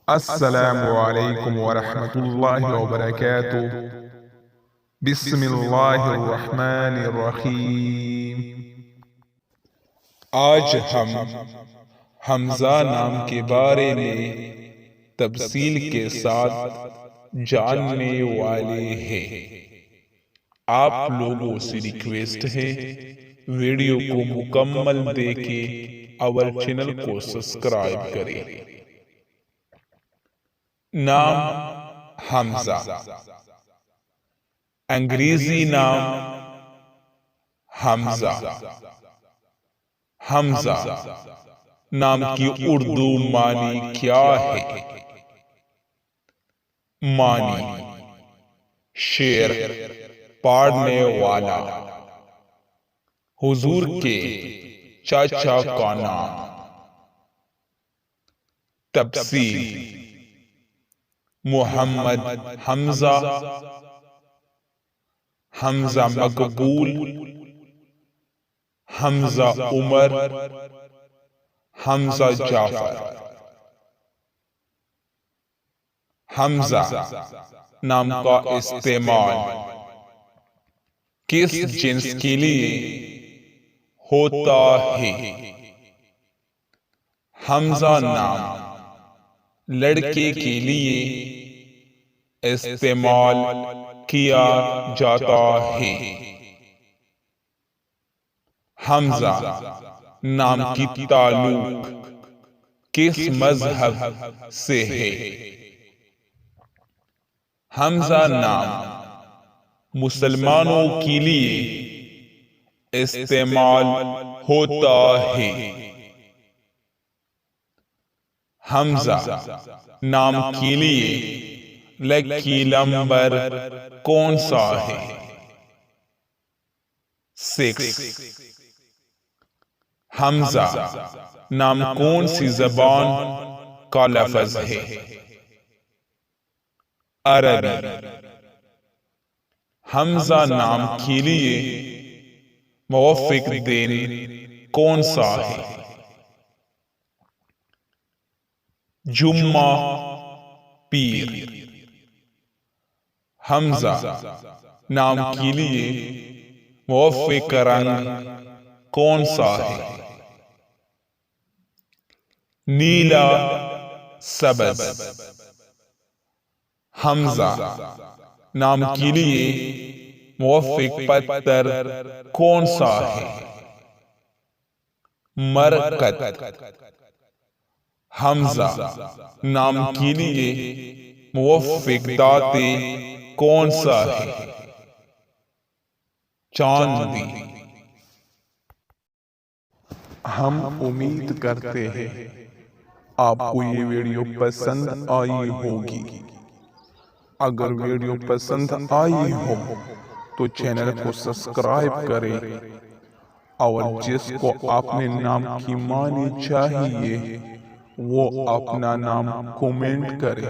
السلام علیکم ورحمۃ اللہ وبرکاتہ۔ بسم اللہ الرحمن الرحیم۔ آج ہم حمزہ نام کے بارے میں تفصیل کے ساتھ جاننے والے ہیں۔ آپ لوگوں سے ریکویسٹ ہے ویڈیو کو مکمل دیکھیں اور چینل کو سبسکرائب کریں۔ نام حمزہ، انگریزی نام حمزہ۔ حمزہ نام کی اردو معنی کیا ہے؟ معنی: شعر پڑھنے والا، حضور کے چاچا کا نام۔ تفسیر: محمد حمزہ، حمزہ مقبول، حمزہ عمر، حمزہ جعفر۔ حمزہ نام کا استعمال کس جنس کے لیے ہوتا ہے؟ حمزہ نام لڑکے کے لیے استعمال کیا جاتا ہے۔ حمزہ نام کی تعلق کس مذہب سے ہے؟ حمزہ نام مسلمانوں کے لیے استعمال ہوتا ہے۔ حمزہ نام کے لیے لکی نمبر کون سا ہے؟ 6۔ حمزہ نام کون سی زبان کا لفظ ہے؟ عربی۔ حمزہ نام کے لیے موافق دن کون سا ہے؟ جمعہ، پیر۔ حمزہ نام کے لیے موافق رنگ کون سا ہے؟ نیلا، سبز۔ حمزہ نام کے لیے موافق پتھر کون سا ہے؟ مرکت۔ حمزہ نام کے لیے موافق داتے کون سا ہے؟ چاندی۔ ہم امید کرتے ہیں آپ کو یہ ویڈیو پسند آئی ہوگی۔ اگر ویڈیو پسند آئی ہو تو چینل کو سبسکرائب کریں اور جس کو اپنے نام کی معنی چاہیے وہ اپنا نام کومنٹ کرے۔